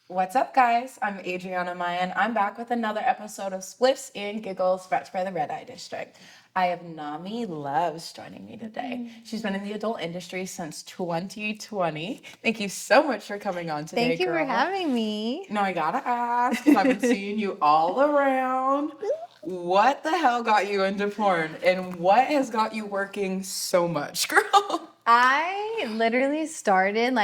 What's up, guys? I'm Adriana Mayan. I'm back with another episode of Spliffs and Giggles, brought to you by the Red Eye District. I have Nami Luv joining me today. She's been in the adult industry since 2020. Thank you so much for coming on today, Thank you girl. for having me. No, I gotta ask, 'cause I've been seeing you all around. What the hell got you into porn, and what has got you working so much, girl? I literally started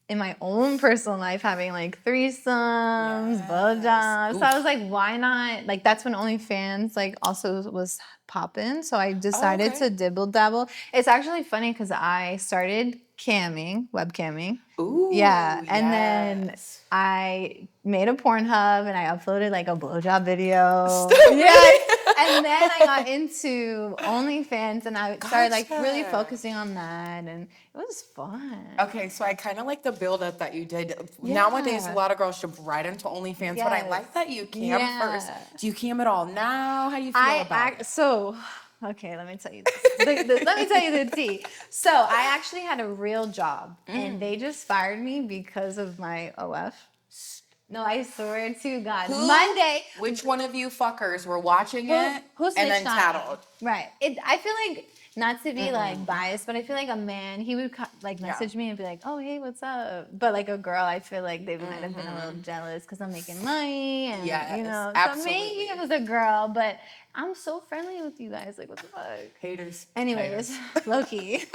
in my own personal life having like threesomes, blowjobs. So Oof. I was like, why not? Like that's when OnlyFans also was popping. So I decided okay. to dibble dabble. It's actually funny because I started webcamming. Ooh, Yeah, and then yes. I made a Pornhub and I uploaded like a blowjob video. Stupid. Yes. And then I got into OnlyFans and I started like really Gotcha. focusing on that and it was fun. Okay, so I kind of like the build up that you did. Nowadays, a Yeah. lot of girls jump right into OnlyFans, but I like Yes. that you cam first. Yeah. Do you cam it all now? How do you feel about it? Okay, let me tell you this. Let me tell you the tea. So I actually had a real job and they just fired me because of my OF. No, I swear to God. Monday. Which one of you fuckers were watching Who, it who and then snitched on me? tattled? Right. I feel like not to be like biased, but I feel like a man he would like message me and be like, "Oh, hey, what's up?" But like a girl, I feel like they might have been a little jealous because I'm making money and Yes, you know. So maybe absolutely. it was a girl, but I'm so friendly with you guys. Like, what the fuck? Haters. Anyways, Haters. low key.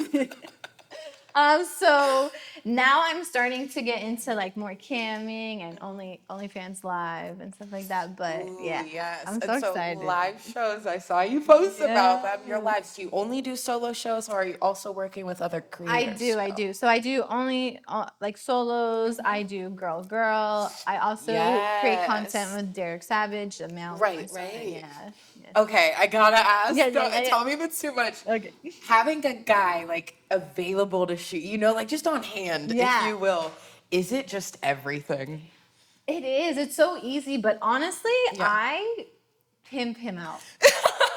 So now I'm starting to get into like more camming and OnlyFans Live and stuff like that. But Ooh, yeah, yes. I'm so And so excited. live shows, I saw you post about them, your Yeah. lives. Do you only do solo shows or are you also working with other creators? I do. So I do only like solos. I do girl. I also create content Yes. with Derek Savage, the male. Right, persona. right. Yeah. Okay, I gotta ask. Yeah. Tell me if it's too much. Okay. Having a guy like available to shoot, like just on hand, if Yeah. you will, is it just everything? It is. It's so easy, but honestly, Yeah. I pimp him out.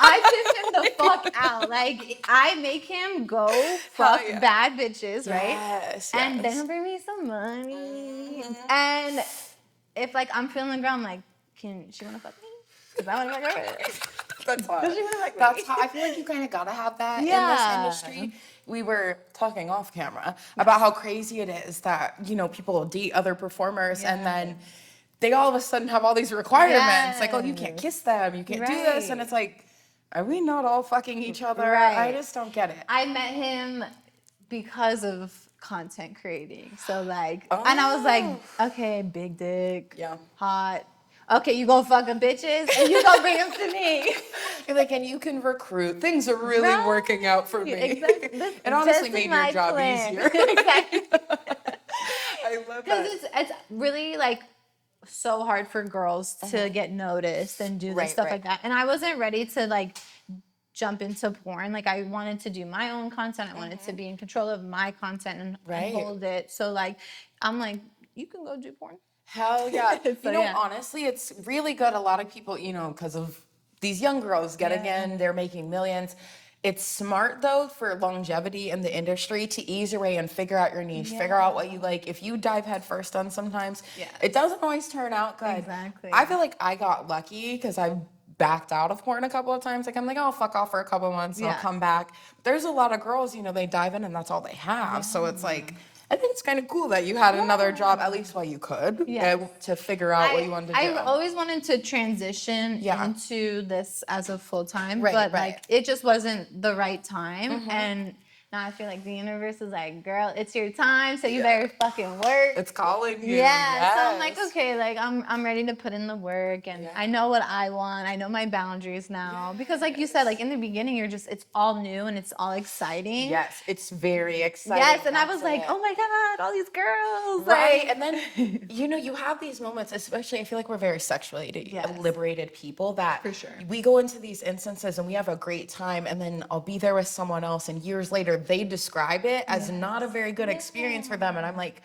I pimp him the fuck out. Like I make him go fuck yeah. bad bitches, right? Yes, And yes. then bring me some money. And if like I'm feeling the ground, I'm like, can she wanna fuck me? Because I wanna fuck her. That's hot. Does she wanna fuck me? That's hot. I feel like you kind of gotta have that Yeah. in this industry. We were talking off camera about how crazy it is that people will date other performers and then they all of a sudden have all these requirements like, oh, you can't kiss them, you can't do this, and Right. it's like, are we not all fucking each other? I Right. just don't get it. I met him because of content creating. So like, and I was like, okay, big dick, Yeah. hot. Okay, you gonna fuck them bitches and you gonna bring them to me. You're like, and you can recruit. Things are really Right. working out for me. Exactly. It honestly This is made your my job plan. easier. Exactly. I love Because that. it's really like so hard for girls to get noticed and do this Right, stuff right. like that. And I wasn't ready to like jump into porn. Like I wanted to do my own content. I wanted to be in control of my content and Right. hold it. So like I'm like, you can go do porn. Hell yeah. So, yeah. Honestly, it's really good. A lot of people, because of these young girls getting in, they're making millions. It's smart though for longevity in the industry to ease your way and figure out your niche, figure out what you like. If you dive head first on sometimes, it doesn't always turn out good. Exactly. I feel like I got lucky because I backed out of porn a couple of times. Like I'm like, oh, fuck off for a couple of months and I'll Yeah. come back. There's a lot of girls, they dive in and that's all they have. So it's like, I think it's kind of cool that you had another job, at least while you could, Yes. to figure out what you wanted to do. I always wanted to transition Yeah. into this as a full time, Right, but right. like it just wasn't the right time. And now I feel like the universe is like, girl, it's your time, so you better fucking work. It's calling you. Yeah, so I'm like, yes. okay, like I'm ready to put in the work, and I know what I want. I know my boundaries now because, like you said, like in the beginning, it's all new and it's all exciting. Yes, it's very exciting. Yes, and I was That's like, it. oh my god, all these girls, Right, like, and then you have these moments, especially I feel like we're very sexually Yes. liberated people that For sure. we go into these instances and we have a great time, and then I'll be there with someone else, and years later they describe it as not a very good experience for them, and I'm like,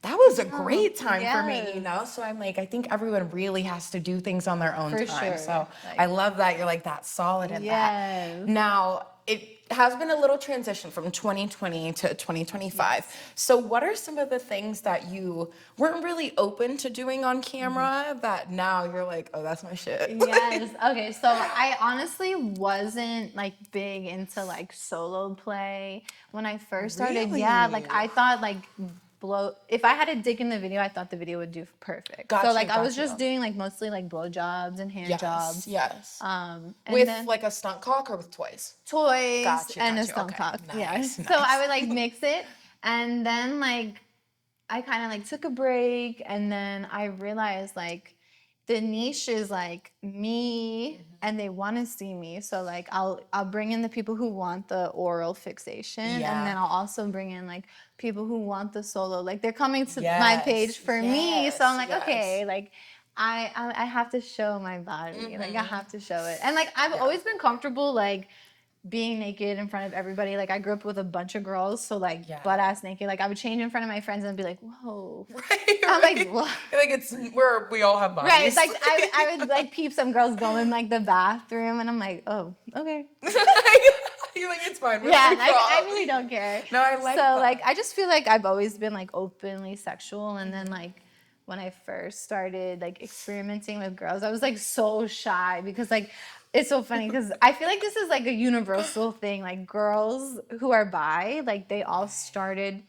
that was a great time for me, yes. So I'm like, I think everyone really has to do things on their own For time. sure. So Like- I love that you're like that solid in that. Yes. Now, it has been a little transition from 2020 to 2025. So what are some of the things that you weren't really open to doing on camera that now you're like, oh, that's my shit? Yes. Okay. So I honestly wasn't like big into like solo play when I first started. Yeah. Like Really? I thought like if I had a dick in the video, I thought the video would do perfect. Got so you, like I got was just you. doing like mostly like blow jobs and hand jobs. Yes. And With then like a stunt cock or with toys? toys Got you, and got a you. stone Okay. cock. Yeah. Nice, So I nice. would like mix it, and then like I kind of like took a break, and then I realized like the niche is like me and they want to see me. So like I'll bring in the people who want the oral fixation, and Yeah. then I'll also bring in like people who want the solo. Like they're coming to my Yes, page for me. So I'm like, yes. okay, like I have to show my body. Like I have to show it. And like I've always been comfortable like being naked in front of everybody. Like I grew up with a bunch of girls, so like butt ass naked. Like I would change in front of my friends and be like, whoa. Right, I'm like, what? Like it's where we all have bodies. Right. It's like I would like peep some girls go in like the bathroom, and I'm like, oh, okay. You're like, it's fine. Yeah, I really don't care. No, I like so that. like I just feel like I've always been like openly sexual, and then like when I first started like experimenting with girls, I was like so shy because like it's so funny because I feel like this is like a universal thing. Like girls who are bi, like they all started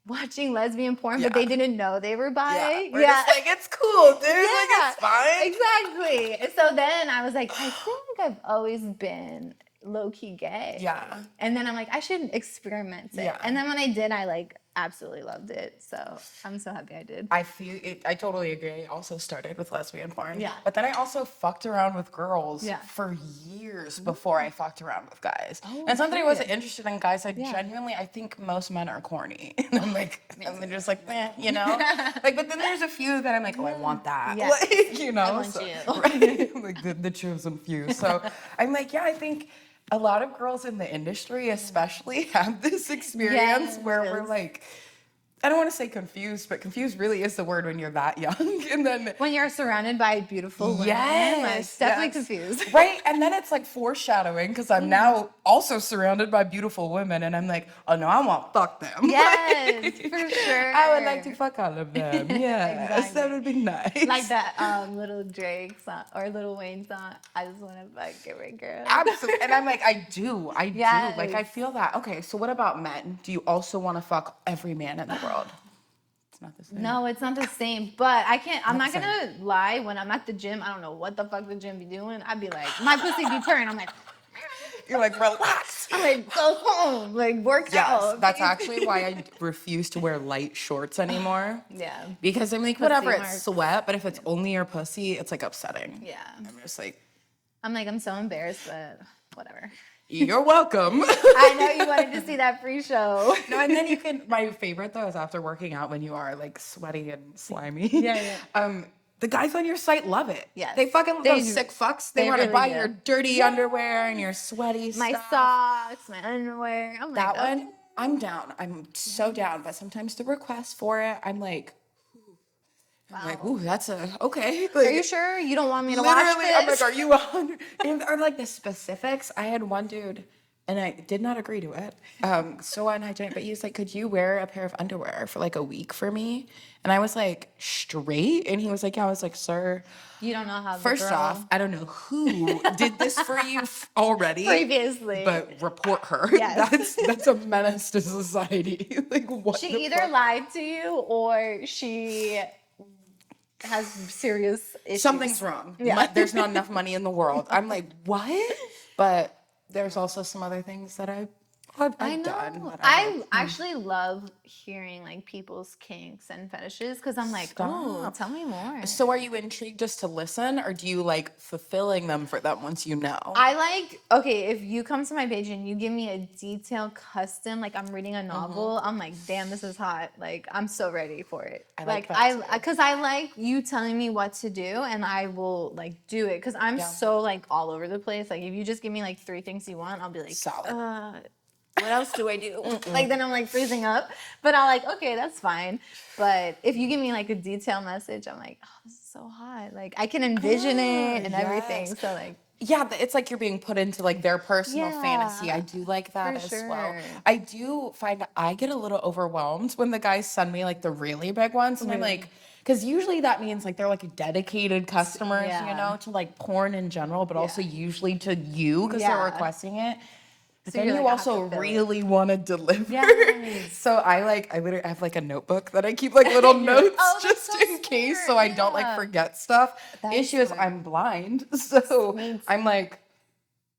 watching lesbian porn, but they didn't know they were bi. We're just like, it's cool, dude. Like, it's fine. Exactly. And so then I was like, I feel like I've always been low-key gay. Yeah. And then I'm like, I should experiment it. Yeah. And then when I did, I like absolutely loved it. So I'm so happy I did. I feel it. I totally agree. I also started with lesbian porn. Yeah. But then I also fucked around with girls Yeah. for years before I fucked around with guys. Oh, and somebody wasn't period. interested in guys. I genuinely, I think most men are corny. And I'm like, and they're just like, eh, you know? Like, but then there's a few that I'm like, oh, I want that. Yeah. Like, you know? I want so, you. Right? Like the chosen few. So I'm like, yeah, I think a lot of girls in the industry especially have this experience where we're like, I don't want to say confused, but confused really is the word when you're that young. And then When you're surrounded by beautiful women, like, definitely confused. Right? And then it's like foreshadowing because I'm now also surrounded by beautiful women and I'm like, oh no, I want to fuck them. Yes, for sure. I would like to fuck all of them. Yes, Exactly. that would be nice. Like that little Drake song or Little Wayne song. I just want to fuck every girl. Absolutely. And I'm like, I do. Yes. Like, I feel that. Okay, so what about men? Do you also want to fuck every man in the world? It's not the same. No, it's not the same. But I'm not the gonna lie. When I'm at the gym, I don't know what the fuck the gym be doing. I'd be like, my pussy be purring. I'm like, You're like, relax. I'm like, go home, like work Yes, out. that's actually why I refuse to wear light shorts anymore. Yeah. Because I'm like, Pussy whatever, mark. it's sweat, but if it's only your pussy, it's like upsetting. Yeah. I'm just like, I'm so embarrassed, but whatever. you're welcome. I know you wanted to see that free show. No, and then you can, my favorite though is after working out when you are like sweaty and slimy. Yeah. The guys on your site love it. Yes. They fucking They those do. sick fucks. They They want to really buy do. your dirty underwear and your sweaty My stuff. socks, my underwear. I'm That like, one, I'm down. I'm so down. But sometimes the request for it, I'm like, ooh, that's okay. Like, Are you sure you don't want me to watch literally, this? I'm like, are you 100? Or like the specifics. I had one dude, and I did not agree to it. So unhygienic. But he was like, could you wear a pair of underwear for like a week for me? And I was like, straight? And he was like, yeah. I was like, sir. You don't know how. First off, I don't know who did this for you already. Previously. But report her. Yes. That's a menace to society. Like what? She the either fuck? lied to you or she has serious issues. Something's wrong. Yeah. There's not enough money in the world. I'm like, what? But there's also some other things that I've I know. done. that I actually love hearing like people's kinks and fetishes because I'm like, oh, Stop. tell me more. So are you intrigued just to listen, or do you like fulfilling them for them once you know? I like, okay, if you come to my page and you give me a detailed custom, like I'm reading a novel, I'm like, damn, this is hot. Like, I'm so ready for it. I like that too. Because I like you telling me what to do and I will like do it. Because I'm so like all over the place. Like, if you just give me like 3 things you want, I'll be like, Solid. what else do I do? Like, then I'm like freezing up. But I'm like, okay, that's fine. But if you give me like a detailed message, I'm like, oh, this is so hot. Like, I can envision it and everything. yes. So like, Yeah, it's like you're being put into like their personal fantasy. Yeah, I do like that for as well. sure. I do find I get a little overwhelmed when the guys send me like the really big ones, and I'm Really? like, because usually that means like they're like dedicated customers, Yeah. to like porn in general, but also Yeah. usually to you because they're Yeah. requesting it. But So then you're you like, I have to also fill it. really want to deliver. Yes. So I literally have like a notebook that I keep like little You're like, notes "Oh, that's just so in case so smart, I don't like yeah." forget stuff. That The is issue is smart. I'm blind. So Me I'm like,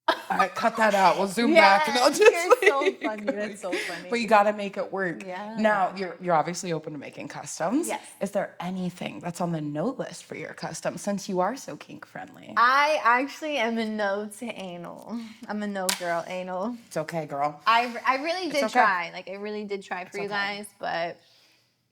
all right, cut that out. We'll zoom back and I'll just you're so like, funny. That's so funny. but you gotta make it work. Yeah. Now you're obviously open to making customs. Yes. Is there anything that's on the note list for your custom since you are so kink friendly? I actually am a no to anal. I'm a no girl anal. It's okay, girl. I really did okay. try. Like I really did try for you okay. guys, but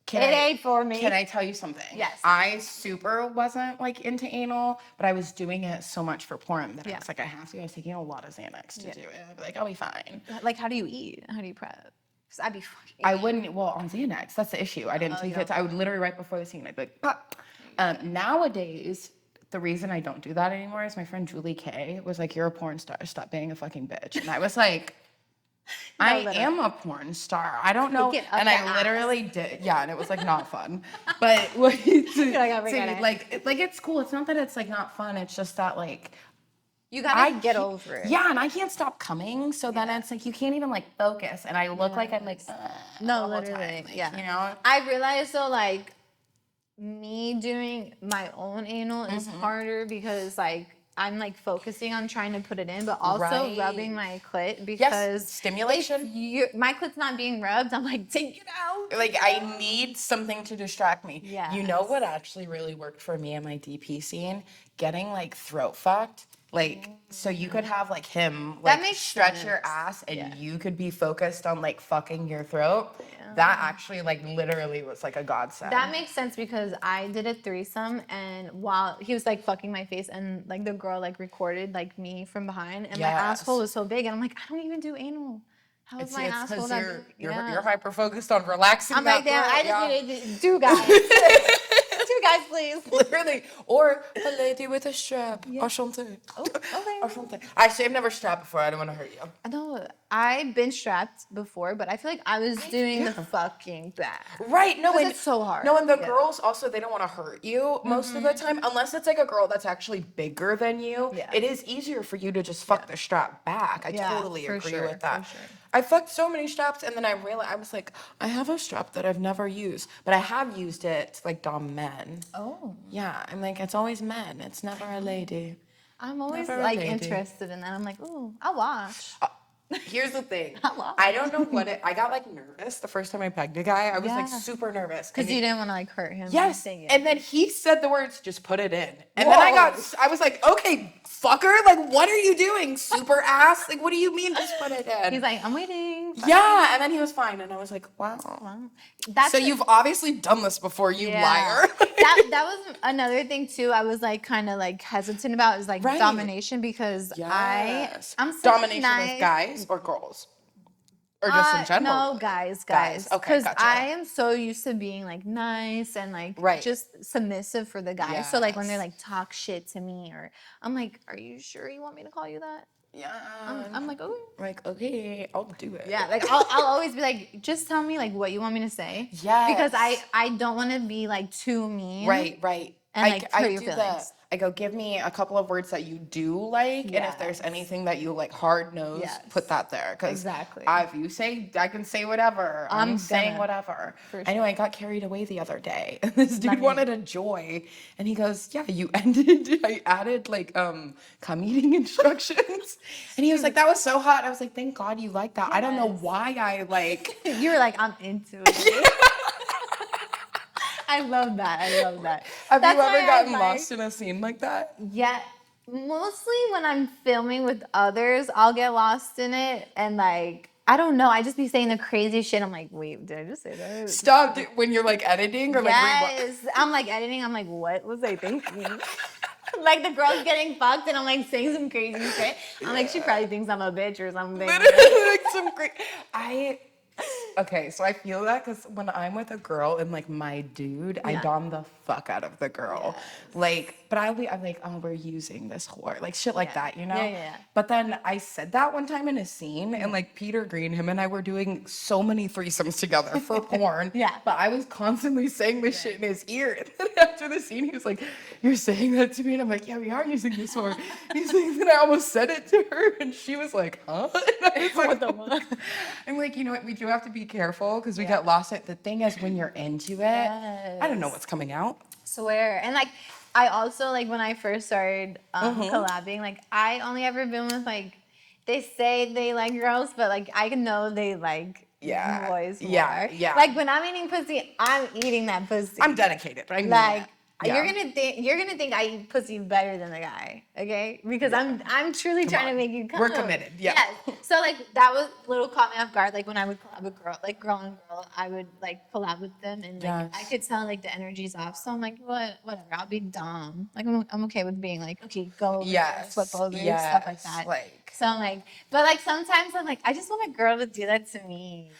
Can it I- ain't for me. Can I tell you something? Yes. I super wasn't like into anal, but I was doing it so much for porn that I Yeah. was like, I have to. I was taking a lot of Xanax to Yeah. do it. I'd be like, I'll be fine. Like, how do you eat? How do you prep? Because I'd be fucking. I wouldn't, well, on Xanax, that's the issue. I didn't take it. I would literally right before the scene, I'd be like, pop. Nowadays, the reason I don't do that anymore is my friend Julie Kay was like, you're a porn star. Stop being a fucking bitch. And I was like, I literally. am a porn star. I don't know. Take it up And the I literally did. Yeah, and it was like not fun. But like, it's cool. It's not that it's like not fun. It's just that like You gotta get over it. yeah, and I can't stop coming. So then it's like you can't even like focus. And I look like I'm like No, the whole literally. time, like, Yeah. you know? I realized though, like, me doing my own anal is harder because like I'm like focusing on trying to put it in, but also Right. rubbing my clit Yes, because stimulation. my clit's not being rubbed. I'm like, take it out. Like I need something to distract me. Yes. You know what actually really worked for me in my DP scene? Getting like throat fucked. Like so you could have like him like makes stretch your sense. ass and Yeah. you could be focused on like fucking your throat. That actually like literally was like a godsend. That makes sense because I did a threesome and while he was like fucking my face and like the girl like recorded like me from behind and my Yes. asshole was so big and I'm like, I don't even do anal. How is my asshole that big? you're hyper focused on relaxing. I'm that like, damn, throat, I yeah. just needed two guys. Two guys, please. Literally, or a lady with a strap. Enchanté. Oh, okay. Enchanté. Actually, I've never strapped before. I don't want to hurt you. No, I've been strapped before, but I feel like I was doing the fucking bad. Right, no, 'Cause and it's so hard. No, and the Yeah. girls also they don't want to hurt you most of the time, unless it's like a girl that's actually bigger than you. Yeah. It is easier for you to just fuck the strap back. I Yeah, totally for agree sure, with that. for sure. I fucked so many straps, and then I realized I was like, I have a strap that I've never used, but I have used it to like dom men. Oh. Yeah, I'm like it's always men. It's never a lady. I'm always Never a like lady. interested in that. I'm like, ooh, I'll watch. Here's the thing. Hello. I don't know what I got like nervous the first time I pegged a guy. I was like Yeah. super nervous. Because And you didn't want to like hurt him. yes. Saying it. And then he said the words, just put it in. And then I was like, okay, fucker, like what are you doing? Super ass? Like what do you mean just put it in? He's like, I'm waiting. yeah. And then he was fine. And I was like, wow. That's So you've obviously done this before, you liar. that was another thing too. I was like kind of like hesitant about is like Right. domination because Yes. I'm such domination nice, with guys or girls? Or just in general? No, guys. Guys. Okay, Because gotcha. I am so used to being like nice and like Right. just submissive for the guys. So like when they're Yes. like talk shit to me or I'm like, are you sure you want me to call you that? Yeah. I'm like, oh. like, okay, I'll do it. Yeah, like I'll always be like, just tell me like what you want me to say. Yes. Because I don't want to be like too mean. Right. And, like, hurt your do feelings. I go, give me a couple of words that you do like, and if there's Yes. anything that you like hard nose, Yes. put that there. Because Exactly. if you say, I can say whatever. I'm saying gonna. whatever. For I know I got carried away the other day, and this dude Nothing. wanted a joy, and he goes, yeah, you ended, I added like come eating instructions, and he was like, that was so hot. I was like, thank God you like that. I don't know Yes. why I like. You were like, I'm into it. I love that. Have you That's ever why I gotten like- lost in a scene like that? Yeah. Mostly when I'm filming with others, I'll get lost in it and like I don't know. I just be saying the crazy shit. I'm like, wait, did I just say that? Stop when you're like editing or like Yes. I'm like editing. I'm like, what was I thinking? Like the girl's getting fucked and I'm like saying some crazy shit. I'm like, she probably thinks I'm a bitch or something. literally like some great. Okay, so I feel that because when I'm with a girl and like my dude, I Yeah. dom the fuck out of the girl. Like, but I'm like, oh, we're using this whore, like shit like that, you know? Yeah. But then I said that one time in a scene, and like Peter Green, him and I were doing so many threesomes together for porn. Yeah. But I was constantly saying this shit in his ear. And then after the scene, he was like, "You're saying that to me?" And I'm like, "Yeah, we are using this whore." He's like, then I almost said it to her, and she was like, "Huh?" And I was like, What the fuck? I'm like, you know what? We do have to be careful because we get lost. The thing is, when you're into it, I don't know what's coming out. Swear. And like I also like when I first started Mm-hmm. collabing, like I only ever been with like they say they like girls, but like I know they like Yeah. boys more. Yeah. Like when I'm eating pussy, I'm eating that pussy. I'm dedicated. I mean Like that. Yeah. you're gonna think I eat pussy better than the guy, okay? Because I'm truly trying to make you come. We're committed. Yeah. Yes. So like that was little caught me off guard. Like when I would collab with girl, like girl and girl, I would like collab with them, and like I could tell like the energy's off. So I'm like, whatever. I'll be dumb. Like I'm okay with being like, okay, go over there, flip over, stuff like that. Like, So I'm like, but like sometimes I'm like, I just want a girl to do that to me.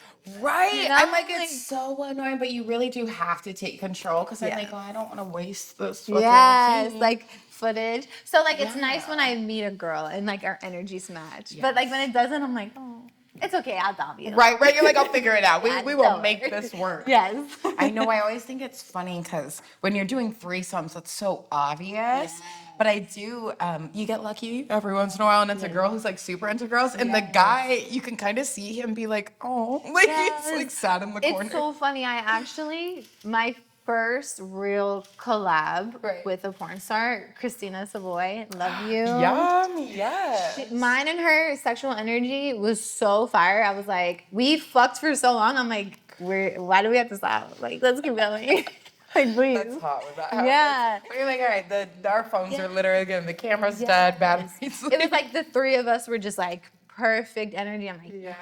right. You know? I'm like, Like- it's so annoying, but you really do have to take control because I'm like, oh, I don't want to waste this. fucking Yes, scene. like footage. So like it's nice when I meet a girl and like our energies match. But like when it doesn't, I'm like, oh, it's okay. I'll dom you. Right. You're like, I'll figure it out. Yeah, We will don't make worry. this work. Yes. I know. I always think it's funny because when you're doing threesomes, it's so obvious. But I do, you get lucky every once in a while, and it's a girl who's like super into girls, and the guy, you can kind of see him be like, oh, like he's like sad in the corner. It's so funny. I actually, my first real collab with a porn star, Christina Savoy, love you. Yum, yes. Mine and her sexual energy was so fire. I was like, we fucked for so long. I'm like, why do we have to stop? Like, let's keep going. Like, please. That's hot when that happens. Yeah. But you're like, all right, our phones are literally getting the camera's dead, batteries. It was like the three of us were just like perfect energy. I'm like, Yeah.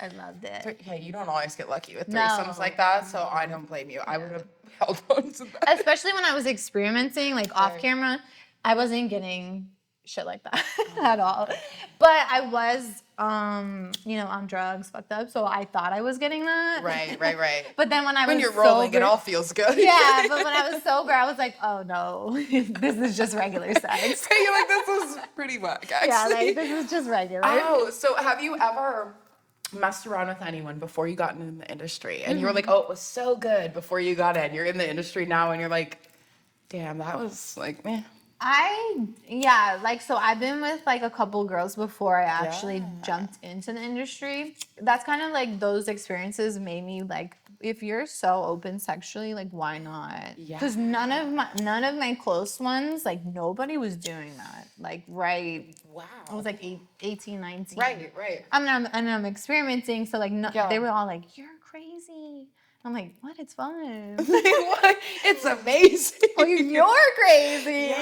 I loved it. Hey, you don't always get lucky with No. threesomes like that, so I don't blame you. I would have held on to that. Especially when I was experimenting, like off camera, I wasn't getting shit like that at all. But I was, on drugs, fucked up. So I thought I was getting that. Right. But then When you're rolling, it all feels good. Yeah, but when I was sober, I was like, oh no, this is just regular sex. You're like, this was pretty whack, actually. Yeah, like this is just regular. Oh, so have you ever messed around with anyone before you got into the industry? And you were like, oh, it was so good before you got in. You're in the industry now, and you're like, damn, that was like, meh. So I've been with like a couple girls before I actually jumped into the industry. That's kind of like those experiences made me like, if you're so open sexually, like why not? Yeah. Because none of my close ones, like nobody was doing that. Like Wow. I was like 18, 19. Right. I'm experimenting. So like they were all like, you're crazy. I'm like, what? It's fun. It's amazing. Oh, you're crazy.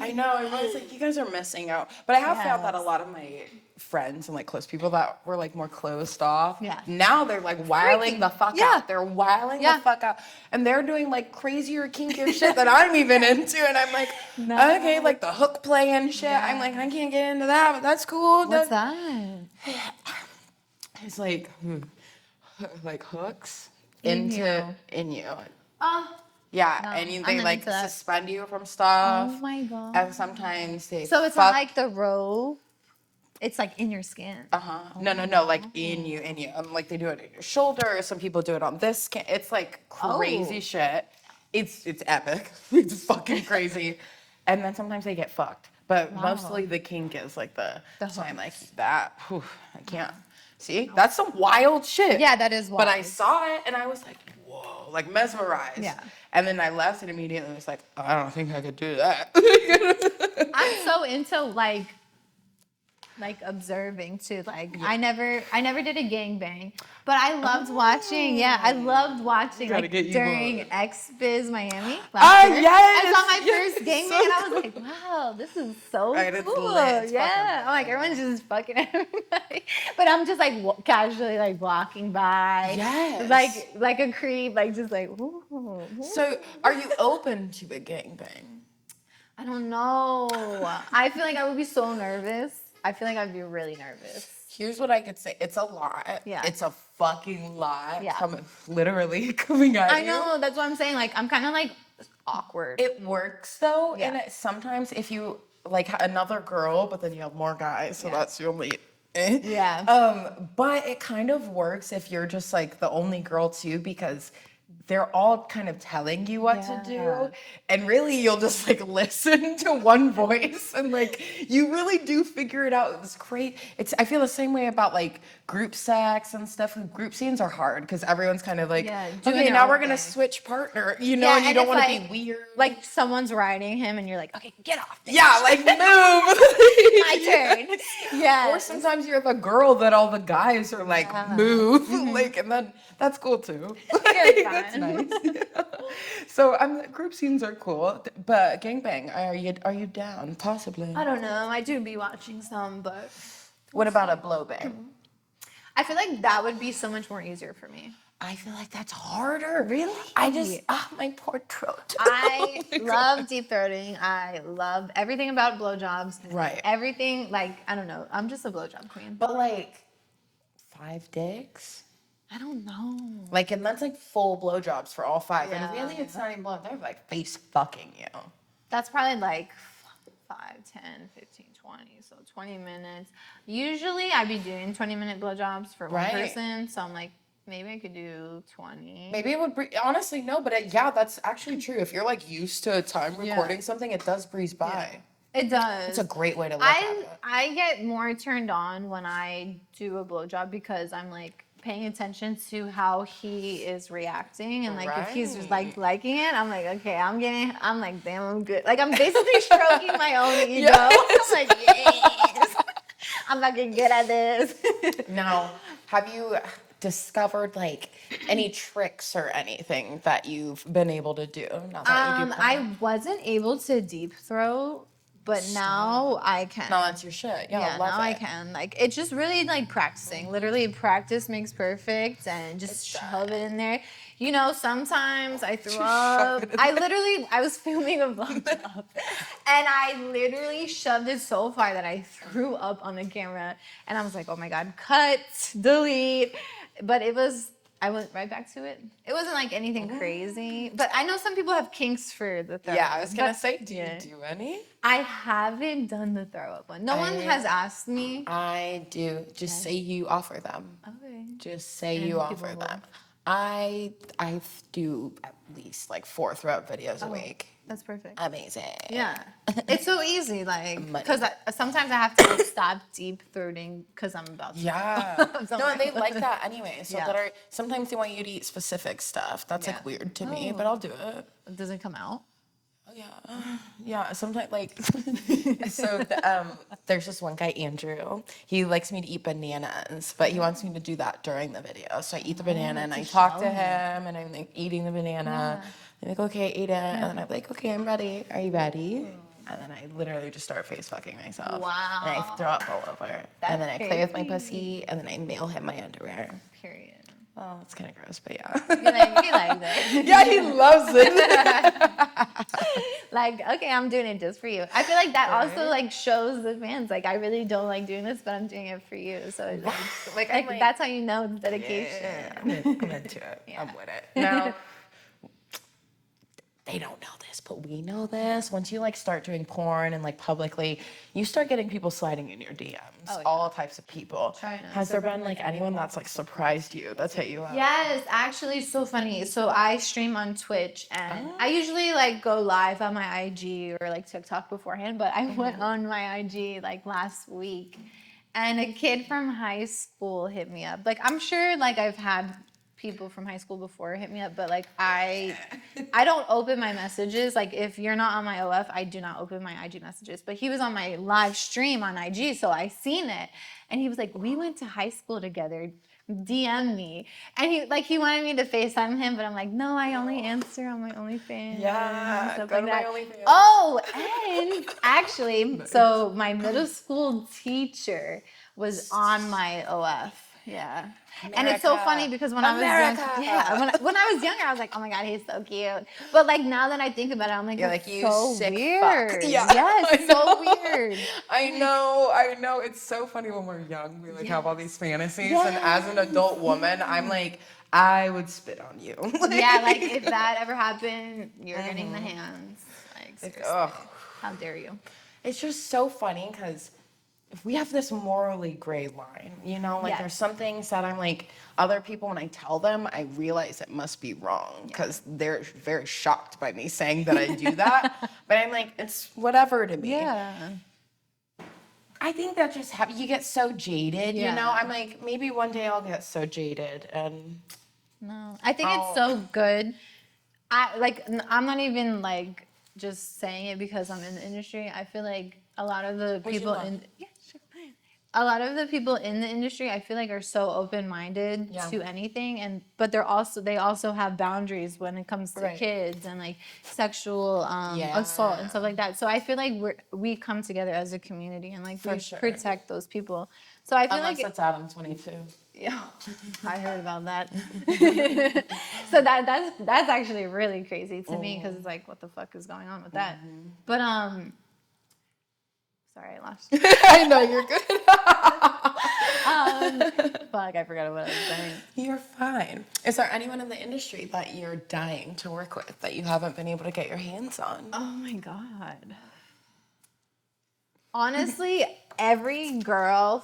I know. I'm always like, you guys are missing out. But I have found that a lot of my friends and like close people that were like more closed off. Yeah. Now they're like wiling the fuck out. They're wiling the fuck out. And they're doing like crazier, kinkier shit that I'm even into. And I'm like, okay, like the hook play and shit. Yeah. I'm like, I can't get into that, but that's cool. What's that? It's like hooks in you. Oh. Yeah, No, and I'm they not like into that. suspend you from stuff. Oh my god. And sometimes they So it's not like the rope. It's like in your skin. No, like in you. Like they do it in your shoulder. Some people do it on this skin. It's like crazy shit. It's epic. It's fucking crazy. And then sometimes they get fucked. But mostly the kink is like so I'm like, that, whew, I can't. See, that's some wild shit. Yeah, that is wild. But I saw it and I was like, whoa, like mesmerized. Yeah. And then I left and immediately was like, oh, I don't think I could do that. I'm so into like observing too. Like I never did a gangbang, but I loved watching. Yeah, I loved watching like during X-Biz Miami last year. Yes, I saw my first gangbang and I was like, wow, this is so cool. It's yeah, I'm like everyone's just fucking everybody, but I'm just like casually like walking by. Yes. like a creep, like just like. Ooh. So, are you open to a gangbang? I don't know. I feel like I would be so nervous. I feel like I'd be really nervous. Here's what I could say. It's a lot. Yeah. It's a fucking lot. Yeah. Literally coming at I you. know, that's what I'm saying. Like, I'm kind of like awkward. It works though, Yeah. and sometimes if you like another girl, but then you have more guys, so that's the only. Yeah. But it kind of works if you're just like the only girl too, because they're all kind of telling you what to Yeah. do, and really you'll just like listen to one voice, and like you really do figure it out. It's great. I feel the same way about like group sex and stuff. Group scenes are hard because everyone's kind of like, Yeah, doing okay, their now own we're gonna thing. switch partner, and you and don't it's want to like- be weird. Like, someone's riding him, and you're like, okay, get off. bitch. Yeah, like move. My turn. Yeah. Or sometimes you're the girl that all the guys are like, move, like, and then that's cool too. Very That's fun. nice. Yeah. So group scenes are cool, but gangbang, are you down? Possibly. I don't know. I do be watching some, but What about a blow bang? I feel like that would be so much more easier for me. I feel like that's harder. Really? I just, my poor throat. I love deep throating. I love everything about blowjobs. Right. Everything, like, I don't know. I'm just a blowjob queen. But like 5 dicks? I don't know. Like, and that's like full blowjobs for all 5. Yeah. And really, it's not even blow. They're like face fucking you. That's probably like 5, 10, 15, 20. So 20 minutes. Usually I'd be doing 20-minute blowjobs for one Right. person. So I'm like, maybe I could do 20. Maybe it would honestly no, but yeah, that's actually true. If you're like used to time recording something, it does breeze by. It does. It's a great way to look at it. I get more turned on when I do a blowjob because I'm like paying attention to how he is reacting, and like if he's just like liking it, I'm like, okay, I'm like, damn, I'm good. Like, I'm basically stroking my own ego. Yes. I'm like, yes, I'm fucking good at this. Now, have you discovered like any tricks or anything that you've been able to do now that you do porn? I wasn't able to deep throat, but now I can. No, that's your shit. Yeah, Yeah, love now I it. can. Like, it's just really like practicing. Literally, practice makes perfect, and just shove it in there. You know, sometimes I threw up. I was filming a blowjob, and I literally shoved it so far that I threw up on the camera, and I was like, oh my god, cut, delete. But I went right back to it. It wasn't like anything crazy, but I know some people have kinks for the throw. Yeah, I was gonna but- say, do yeah. you do any? I haven't done the throw up one. No one has asked me. I do. Just say you offer them. Okay. Just say And you people offer will. them. I do at least like 4 throw-up videos a week. That's perfect. Amazing. Yeah. It's so easy, like, Money. because sometimes I have to like, stop deep throating because I'm about to. Yeah. So No, I'm and they like- like that anyway. So Yeah. sometimes they want you to eat specific stuff. That's Yeah. like weird to me, Oh. but I'll do it. Does it come out? Oh yeah, yeah. Sometimes like, there's this one guy, Andrew. He likes me to eat bananas, but he wants me to do that during the video. So I eat the banana and I talk to him, and I'm like eating the banana. I'm like, okay, eat it, and then I'm like, okay, I'm ready. Are you ready? And then I literally just start face fucking myself. Wow. And I throw up all over. And then I play with my pussy, and then I mail him my underwear. Period. Oh, it's kind of gross, but yeah. He likes it. Yeah, he loves it. Like, okay, I'm doing it just for you. I feel like that also like shows the fans, like, I really don't like doing this, but I'm doing it for you. So it's like, I'm like, that's how you know it's dedication. yeah, I'm into it. I'm with it. Now, they don't know this, but we know this. Once you like start doing porn and like publicly, you start getting people sliding in your DMs. Oh, yeah. All types of people. China. Has there been like anyone that's like surprised you? That's hit you up? Yes, actually, so funny. So I stream on Twitch, and I usually like go live on my IG or like TikTok beforehand, but I went on my IG like last week, and a kid from high school hit me up. Like, I'm sure like I've had people from high school before hit me up, but like I don't open my messages. Like, if you're not on my OF, I do not open my IG messages. But he was on my live stream on IG, so I seen it, and he was like, "We went to high school together. DM me." And he wanted me to FaceTime him, but I'm like, no, I only answer on my OnlyFans. Yeah, stuff go like to my that. OnlyFans. Oh, and actually, so my middle school teacher was on my OF. Yeah. And it's so funny because when I was young, when I was younger, I was like, oh my God, he's so cute. But like now that I think about it, I'm like, You're it's like, you so sick weird. fuck. Yeah. Yes, so weird. I know. It's so funny when we're young. We like have all these fantasies. Yes. And as an adult woman, I'm like, I would spit on you. Yeah, like if that ever happened, you're getting the hands. Like, seriously. Ugh. How dare you? It's just so funny because we have this morally gray line, you know? Like, Yes. there's some things that I'm like, other people, when I tell them, I realize it must be wrong because they're very shocked by me saying that I do that. But I'm like, it's whatever to me. Yeah. I think that just you get so jaded, you know? Yeah. I'm like, maybe one day I'll get so jaded and... No, I think it's so good. I'm not even like just saying it because I'm in the industry. I feel like a lot of the people a lot of the people in the industry, I feel like, are so open-minded to anything, but they also have boundaries when it comes to kids and like sexual assault and stuff like that. So I feel like we come together as a community and like we protect those people. So I feel Unless like it's Adam 22. Yeah, I heard about that. So that's actually really crazy to me because it's like, what the fuck is going on with that? But sorry, I lost. I know, you're good. Fuck, I forgot what I was saying. You're fine. Is there anyone in the industry that you're dying to work with that you haven't been able to get your hands on? Oh my God. Honestly, every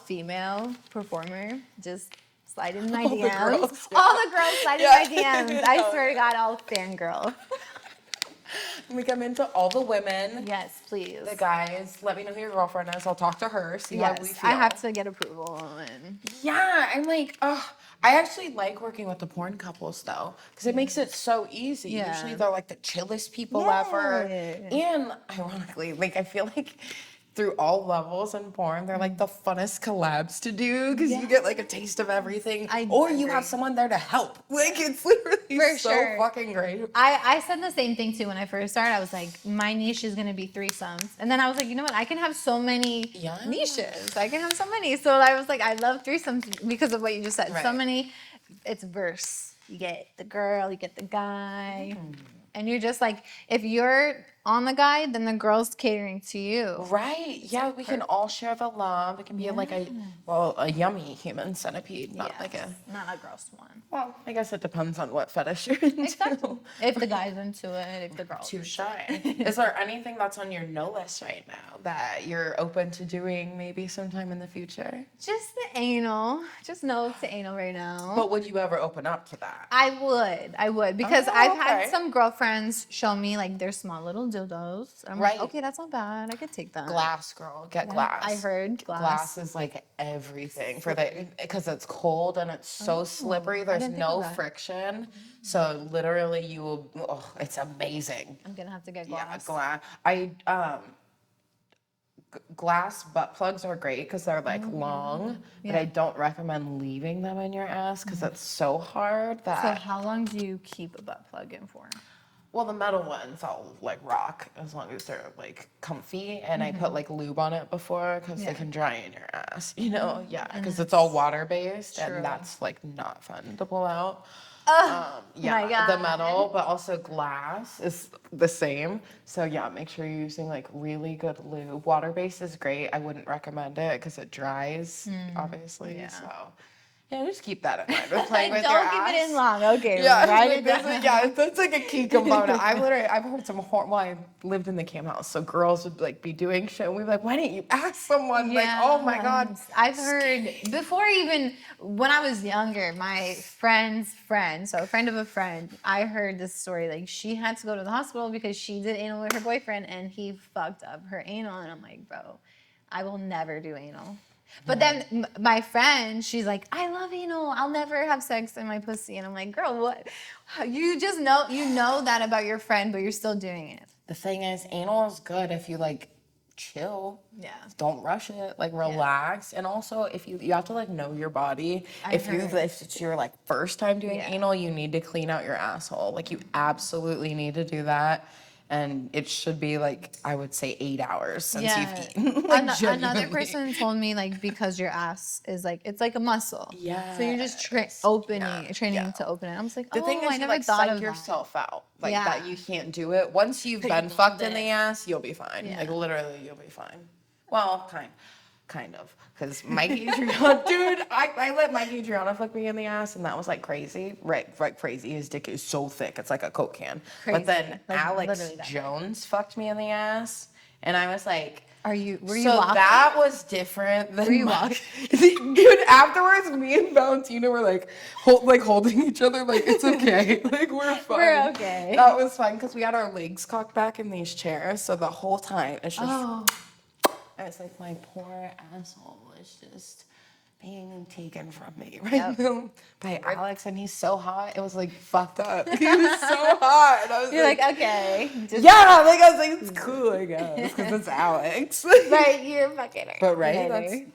female performer, just slide in my DMs. All the girls slide in my DMs. I swear to God, I'll fangirl. We come into all the women. Yes, please. The guys, let me know who your girlfriend is. I'll talk to her, see how we feel. I have to get approval. Yeah, I'm like, oh, I actually like working with the porn couples though, because it makes it so easy. Yeah. Usually they're like the chillest people ever. And ironically, like I feel like through all levels in porn, they're like the funnest collabs to do because you get like a taste of everything. Or you have someone there to help. Like it's literally so fucking great. I said the same thing too when I first started. I was like, my niche is gonna be threesomes. And then I was like, you know what? I can have so many niches. I can have so many. So I was like, I love threesomes because of what you just said. So many, it's verse. You get the girl, you get the guy. And you're just like, if you're on the guy, then the girl's catering to you. Right. Yeah, we can all share the love. It can be like a yummy human centipede, not like not a gross one. Well, I guess it depends on what fetish you're into. Exactly. If the guy's into it, if the girl's too shy. Is there anything that's on your no list right now that you're open to doing maybe sometime in the future? Just the anal. Just no to anal right now. But would you ever open up to that? I would because I've had some girlfriends show me like their small little dildos. I'm like, okay, that's not bad. I could take that. Glass, girl. Get glass. I heard glass. Glass is like everything because it's cold and it's so slippery. There's no friction. So literally you will, it's amazing. I'm going to have to get glass. Yeah, glass. Glass butt plugs are great because they're like long, but I don't recommend leaving them in your ass because it's so hard that. So how long do you keep a butt plug in for? Well, the metal ones I'll like rock as long as they're like comfy, and I put like lube on it before because they can dry in your ass, you know? Yeah, because it's all water based, and that's like not fun to pull out. My God. The metal, but also glass is the same. So yeah, make sure you're using like really good lube. Water based is great. I wouldn't recommend it because it dries, obviously. Yeah. So. Yeah, just keep that in mind. With playing with your ass. Don't keep it in long. Okay. Yeah, that's like a key component. I've heard some well, I lived in the cam house, so girls would like be doing shit, and we'd be like, why didn't you ask someone? Like, oh my God. I've heard before, even when I was younger, my friend's friend, so a friend of a friend, I heard this story. Like, she had to go to the hospital because she did anal with her boyfriend, and he fucked up her anal. And I'm like, bro, I will never do anal. But then my friend, she's like, I love anal. I'll never have sex in my pussy. And I'm like, girl, what? You just know, that about your friend, but you're still doing it. The thing is, anal is good if you like chill. Yeah. Don't rush it. Like relax. And also, if you have to like know your body. If it's your like first time doing anal, you need to clean out your asshole. Like you absolutely need to do that. And it should be like, I would say 8 hours since Yeah. you've eaten. Like, Another genuinely. person told me like because your ass is like it's like a muscle. Yeah. So you're just training to open it. I was like, The thing is, I you never like thought psych of that. yourself out, like Yeah. that you can't do it. Once you've been you fucked love in the it. ass, you'll be fine. Yeah. Like literally, you'll be fine. Well, kind of, because Mike Adriana, dude, I let Mike Adriana fuck me in the ass, and that was like crazy, right, crazy. His dick is so thick, it's like a Coke can. Crazy. But then Like, Alex literally that big. Jones fucked me in the ass, and I was like. Were you So walking? that was different than Were you my- walking? Dude, afterwards, me and Valentina were like, holding each other, like, it's okay. Like, we're fine. We're okay. That was fun because we had our legs cocked back in these chairs. So the whole time, it's just, Oh. I was like, my poor asshole is just being taken from me right Yep. now by Alex. And he's so hot. It was like fucked up. He was so hot. And I was You're like, okay. Just yeah, like I was like, it's cool, I guess, because it's Alex. right, you're fucking her. But right, Whatever.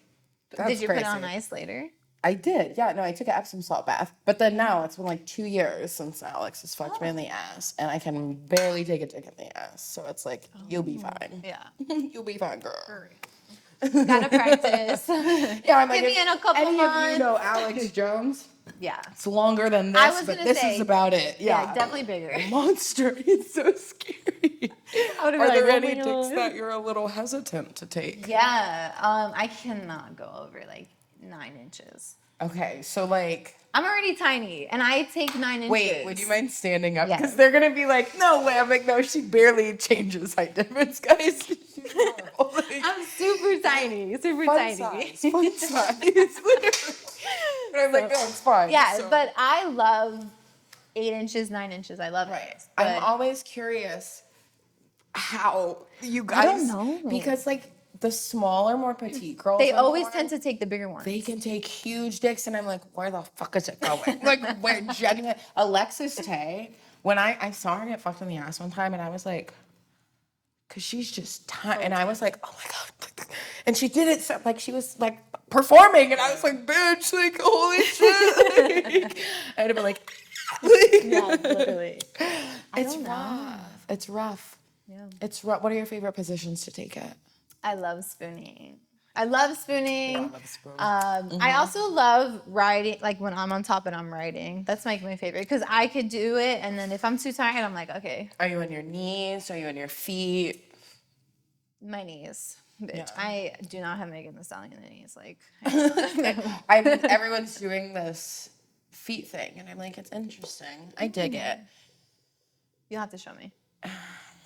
that's Did you crazy. put on ice later? I did, yeah. No, I took an Epsom salt bath. But then now it's been like 2 years since Alex has fucked me in the ass, and I can barely take a dick in the ass. So it's like, you'll be fine. Yeah. You'll be fine, girl. Gotta practice. Yeah, I'm like, Give me if in a couple any of months. you know Alex Jones, Yeah. it's longer than I this, was but gonna this say, is about it. Yeah, definitely bigger. Monster. It's so scary. I would've Are been there like, any oh my dicks God. that you're a little hesitant to take? Yeah. I cannot go over like 9 inches. Okay, so like, I'm already tiny, and I take 9 inches. wait, would you mind standing up? Yes. Because they're gonna be like, no way. I'm like, no, she barely changes height difference, guys. She's normal. Like, I'm super tiny, super fun tiny. size, fun size. Literally. And I'm like, no, it's fine. Yeah, So- but I love 8 inches, 9 inches. I love right. it. I'm But always curious how you guys. don't know. Because like the smaller, more petite girls, they I'm always born, tend to take the bigger ones. They can take huge dicks, and I'm like, where the fuck is it going? Like, where genuine Alexis Tay, when I saw her get fucked in the ass one time, and I was like, because she's just tiny, and I was like, oh my god, and she did it so, like she was like performing, and I was like, bitch, like holy shit, like, I'd have been like, Yeah, literally. it's don't know. rough. It's rough. Yeah. It's rough. What are your favorite positions to take it? I love spooning. I love spooning. I love spooning. I also love riding, like when I'm on top and I'm riding. That's like my favorite because I could do it, and then if I'm too tired, I'm like, okay, Are you on your knees? Are you on your feet? my knees. Bitch, Yeah. I do not have Megan Thee Stallion in the knees. Like, Everyone's doing this feet thing, and I'm like, it's interesting. I dig it. you'll have to show me.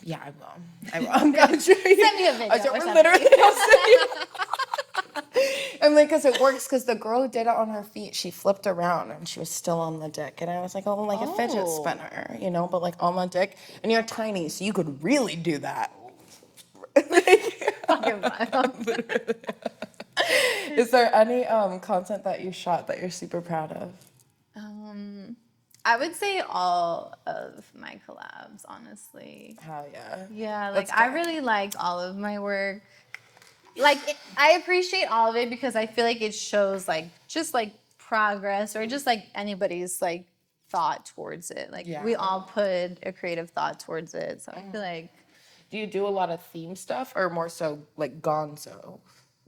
Yeah, I will. I'm gonna show you. Send me a video I or said, we're something. literally. I'll send you. I'm like, because it works. Because the girl who did it on her feet, she flipped around and she was still on the dick, and I was like, oh, like a fidget Oh. spinner, you know, but like on the dick, and you're tiny, so you could really do that. Fucking fun. Is there any content that you shot that you're super proud of? I would say all of my collabs, honestly. Hell yeah. Yeah, That's like I good. really liked all of my work. Like I appreciate all of it because I feel like it shows like just like progress or just like anybody's like thought towards it. Like Yeah. we all put a creative thought towards it. So I feel like Do you do a lot of theme stuff or more so like gonzo?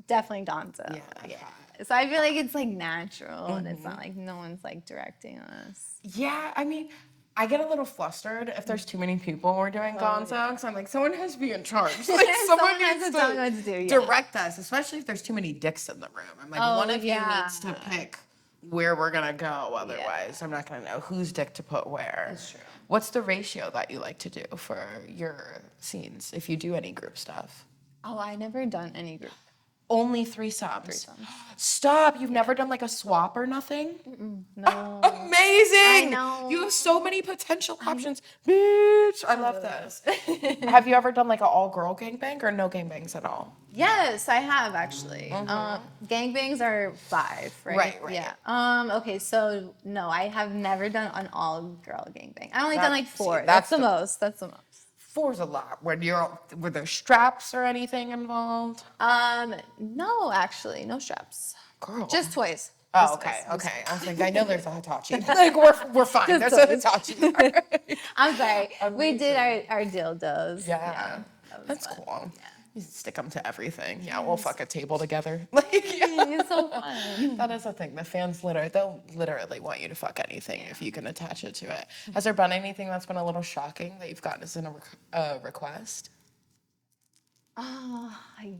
definitely Donza. Yeah. So I feel like it's like natural and it's not like no one's like directing us. Yeah, I mean, I get a little flustered if there's too many people and we're doing gonzo because I'm like, someone has to be in charge. Like, someone has needs to tell me what to do, yeah. direct us, especially if there's too many dicks in the room. I'm like, Oh, one of yeah. you needs to pick where we're gonna go. Otherwise, I'm not gonna know whose dick to put where. That's true. What's the ratio that you like to do for your scenes if you do any group stuff? Oh, I never done any group. Only threesomes. Threesomes. Stop! You've never done like a swap or nothing? No. Amazing! I know. You have so many potential options. Bitch, I love this. Have you ever done like an all-girl gangbang or no gangbangs at all? Yes, I have actually. Gangbangs are 5, right? Right. Yeah. Okay, so no, I have never done an all-girl gangbang. I only done like 4. see, that's that's the most. That's the most. 4's a lot. Were there straps or anything involved? No, actually, no straps. Girl. Just toys. Oh, okay, okay. I was like, I know there's a Hitachi. Like, we're fine. There's a Hitachi. I'm sorry. We Amazing. did our dildos. Yeah, that was that's fun. cool. Yeah. You stick them to everything. Yeah, we'll fuck a table together. Like, yeah. It's so fun. That is the thing. The fans they'll literally want you to fuck anything if you can attach it to it. Has there been anything that's been a little shocking that you've gotten as a request? Oh,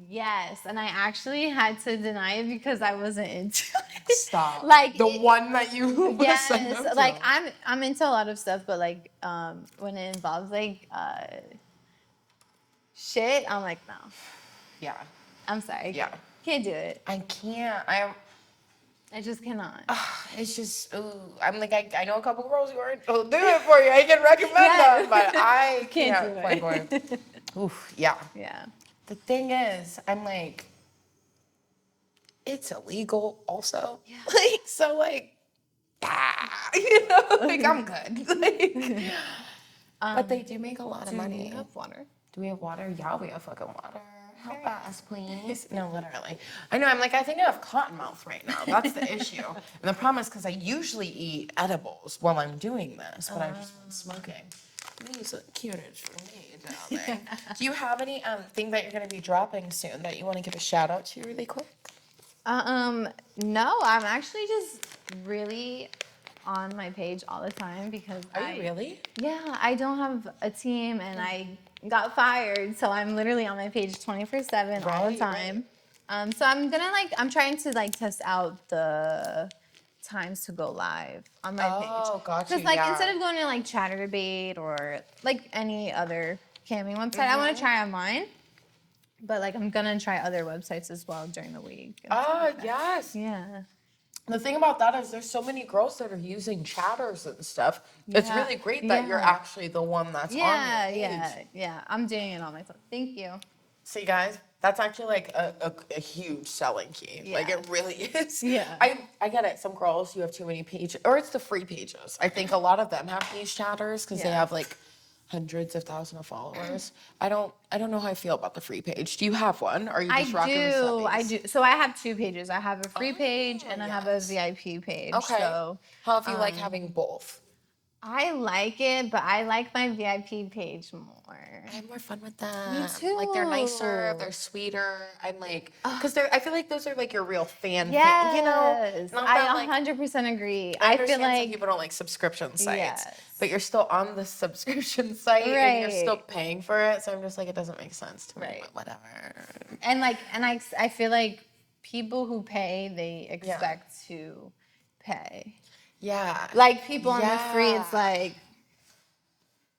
yes. And I actually had to deny it because I wasn't into it. Stop. Like the one that you sent yes, them to. like I'm into a lot of stuff, but like when it involves like shit, I'm like, no. Yeah. I'm sorry. Yeah. Can't do it. I can't. I just cannot. It's just, ooh. I'm like, I know a couple girls who'll do it for you. I can recommend them, but I can't do play for it. Oof, yeah. Yeah. The thing is, I'm like, it's illegal also. Yeah. Like, so like, like I'm good. Like, but they do make a lot of money. Do you have water? Do we have water? Yeah, we have fucking water. Help us, please. No, literally. I know, I'm like, I think I have cotton mouth right now. That's the issue. And the problem is because I usually eat edibles while I'm doing this, but I've just been smoking. These look cutest for me, darling. Do you have any thing that you're going to be dropping soon that you want to give a shout out to really quick? No, I'm actually just really on my page all the time because Are you really? Yeah, I don't have a team and I got fired, so I'm literally on my page 24/7 all the Right, time. So I'm trying to like test out the times to go live on my page. Oh, gotcha. Because like yeah. instead of going to like ChatterBait or like any other camming website, I want to try on mine. But like I'm gonna try other websites as well during the week. Oh, yes. Yeah. The thing about that is there's so many girls that are using chatters and stuff. It's Yeah. really great that you're Yeah. actually the one that's on your page. Yeah. I'm doing it all myself. Thank you. See, guys, that's actually like a huge selling key. Like Yeah. it really is. Yeah. I get it. Some girls, you have too many pages, or it's the free pages. I think a lot of them have these chatters because they Yeah. have like hundreds of thousands of followers. I don't know how I feel about the free page. Do you have one? Or are you just rocking the subbies? I do. So I have two pages. I have a free page and I have a yes. VIP page. Okay. So How if you like having both? I like it, but I like my VIP page more. I have more fun with them. Me too. Like they're nicer, they're sweeter. I'm like, because I feel like those are like your real fan. Yes. You know, not that, I like, 100% agree. I I feel understand some like people don't like subscription sites, Yes. but you're still on the subscription site and you're still Right. paying for it. So I'm just like, it doesn't make sense to me. Right. But whatever. I feel like people who pay, they expect to pay. Yeah. Like people on the free, Yeah. it's like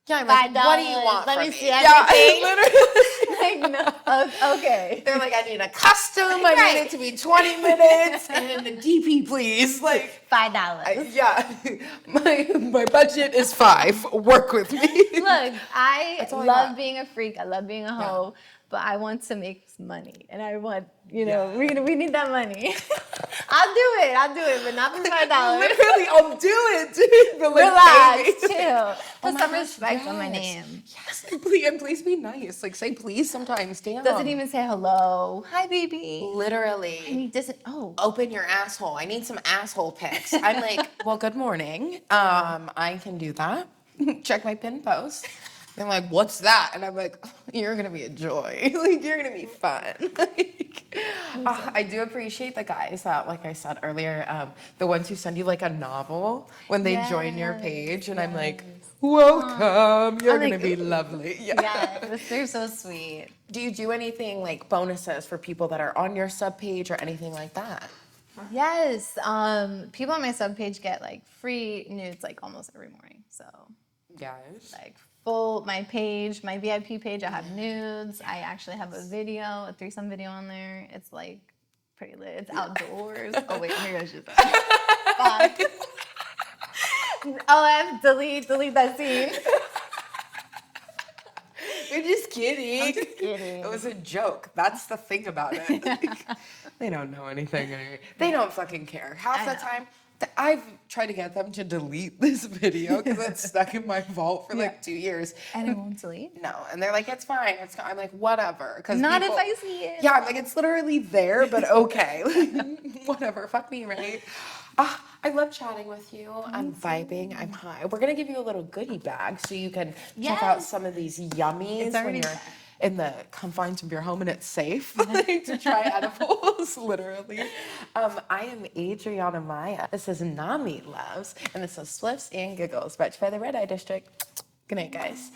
Yeah. I'm like, $5. what do you want Let from me me? see Yeah. everything. Literally. like no, okay. They're like, I need a custom. I Right. need it to be 20 minutes and the DP, please. Like. $5. Yeah, my budget is 5. Work with me. Look, I That's all I love got. being a freak. I love being a hoe, but I want to make money, and I want we need that money. I'll do it, but not for $5. Literally, I'll do it, dude. But like, Relax, baby. chill. Put my some gosh, respect on my yes. name. Yes, please be nice. Like say please sometimes. Damn. Doesn't even say hello. Hi, baby. Literally. He doesn't. Oh, Open your asshole. I need some asshole pics. I'm like, well, good morning. I can do that. Check my pin post. They're like, what's that? And I'm like, you're gonna be a joy. Like, you're gonna be fun. Like, I do appreciate the guys that, like I said earlier, the ones who send you like a novel when they join your page, and I'm like, welcome. You're I'm gonna like, be ooh. lovely. Yeah. yes, they're so sweet. Do you do anything like bonuses for people that are on your sub page or anything like that? Yes. People on my sub page get like free nudes like almost every morning. So Yes. like my VIP page, I have nudes. I actually have a threesome video on there. It's like pretty lit. It's outdoors. Oh wait, here goes just fuck. OF, delete that scene. We're just kidding. I'm just kidding. It was a joke. That's the thing about it. They don't know anything. They don't fucking care. Half I the know. time, I've tried to get them to delete this video because it's stuck in my vault for like 2 years. And it won't delete? No, and they're like, it's fine. I'm like, whatever. Cause Not if I see it. Yeah, I'm like, it's literally there, but okay. Whatever. Fuck me, right? I love chatting with you. I'm vibing. I'm high. We're gonna give you a little goodie bag so you can check out Yes. some of these yummies when already you're there. in the confines of your home and it's safe like, to try edibles, literally. I am Adriana Maya. This is Nami Loves, and this is Spliffs and Giggles, brought to you by the Red Eye District. Good night, guys.